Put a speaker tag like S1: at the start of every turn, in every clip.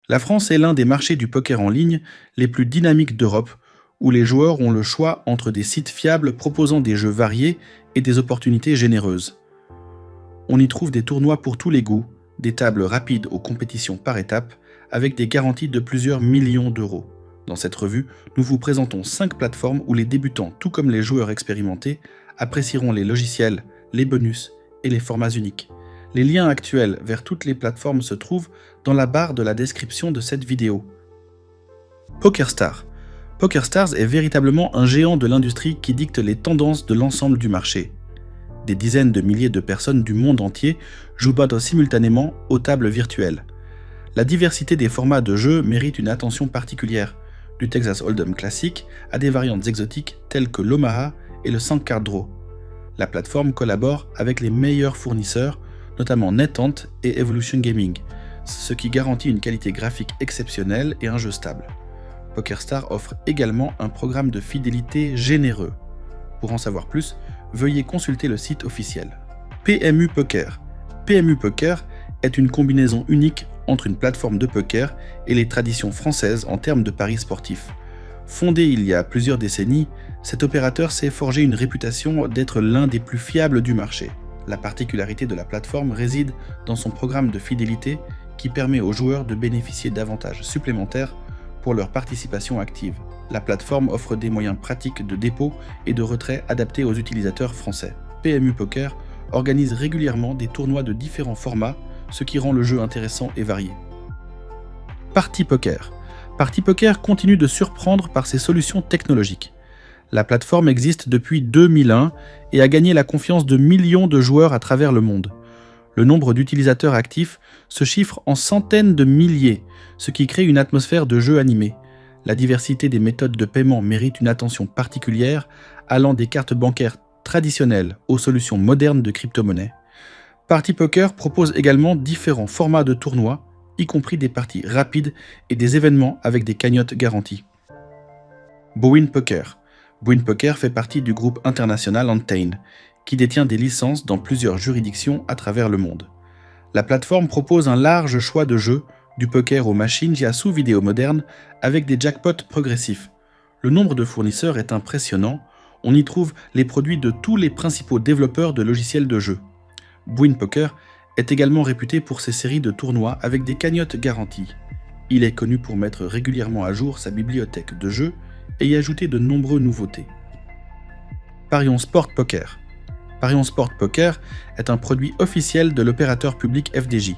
S1: La France est l'un des marchés du poker en ligne les plus dynamiques d'Europe, où les joueurs ont le choix entre des sites fiables proposant des jeux variés et des opportunités généreuses. On y trouve des tournois pour tous les goûts, des tables rapides aux compétitions par étapes, avec des garanties de plusieurs millions d'euros. Dans cette revue, nous vous présentons 5 plateformes où les débutants, tout comme les joueurs expérimentés, apprécieront les logiciels, les bonus et les formats uniques. Les liens actuels vers toutes les plateformes se trouvent dans la barre de la description de cette vidéo. PokerStars. PokerStars est véritablement un géant de l'industrie qui dicte les tendances de l'ensemble du marché. Des dizaines de milliers de personnes du monde entier jouent simultanément aux tables virtuelles. La diversité des formats de jeu mérite une attention particulière, du Texas Hold'em classique à des variantes exotiques telles que l'Omaha et le 5 Card Draw. La plateforme collabore avec les meilleurs fournisseurs, notamment NetEnt et Evolution Gaming, ce qui garantit une qualité graphique exceptionnelle et un jeu stable. PokerStars offre également un programme de fidélité généreux. Pour en savoir plus, veuillez consulter le site officiel. PMU Poker. PMU Poker est une combinaison unique entre une plateforme de poker et les traditions françaises en termes de paris sportifs. Fondé il y a plusieurs décennies, cet opérateur s'est forgé une réputation d'être l'un des plus fiables du marché. La particularité de la plateforme réside dans son programme de fidélité qui permet aux joueurs de bénéficier d'avantages supplémentaires pour leur participation active. La plateforme offre des moyens pratiques de dépôt et de retrait adaptés aux utilisateurs français. PMU Poker organise régulièrement des tournois de différents formats, ce qui rend le jeu intéressant et varié. Party Poker. Party Poker continue de surprendre par ses solutions technologiques. La plateforme existe depuis 2001 et a gagné la confiance de millions de joueurs à travers le monde. Le nombre d'utilisateurs actifs se chiffre en centaines de milliers, ce qui crée une atmosphère de jeu animé. La diversité des méthodes de paiement mérite une attention particulière, allant des cartes bancaires traditionnelles aux solutions modernes de crypto-monnaies. Party Poker propose également différents formats de tournois, y compris des parties rapides et des événements avec des cagnottes garanties. Bwin Poker. Bwin Poker fait partie du groupe international Entain, qui détient des licences dans plusieurs juridictions à travers le monde. La plateforme propose un large choix de jeux, du poker aux machines sous vidéo modernes, avec des jackpots progressifs. Le nombre de fournisseurs est impressionnant, on y trouve les produits de tous les principaux développeurs de logiciels de jeu. Bwin Poker est également réputé pour ses séries de tournois avec des cagnottes garanties. Il est connu pour mettre régulièrement à jour sa bibliothèque de jeux et y ajouter de nombreuses nouveautés. Parion Sport Poker. Parion Sport Poker est un produit officiel de l'opérateur public FDJ,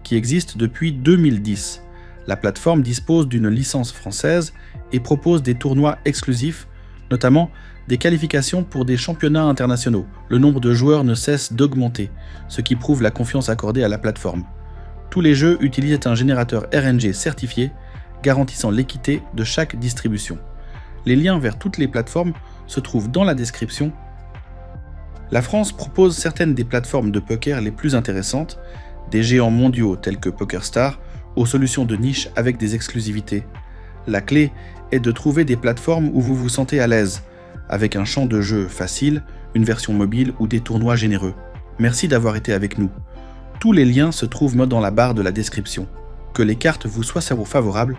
S1: qui existe depuis 2010. La plateforme dispose d'une licence française et propose des tournois exclusifs, notamment des qualifications pour des championnats internationaux. Le nombre de joueurs ne cesse d'augmenter, ce qui prouve la confiance accordée à la plateforme. Tous les jeux utilisent un générateur RNG certifié, garantissant l'équité de chaque distribution. Les liens vers toutes les plateformes se trouvent dans la description. La France propose certaines des plateformes de poker les plus intéressantes, des géants mondiaux tels que PokerStars, aux solutions de niche avec des exclusivités. La clé est de trouver des plateformes où vous vous sentez à l'aise, avec un champ de jeu facile, une version mobile ou des tournois généreux. Merci d'avoir été avec nous. Tous les liens se trouvent dans la barre de la description. Que les cartes vous soient favorables.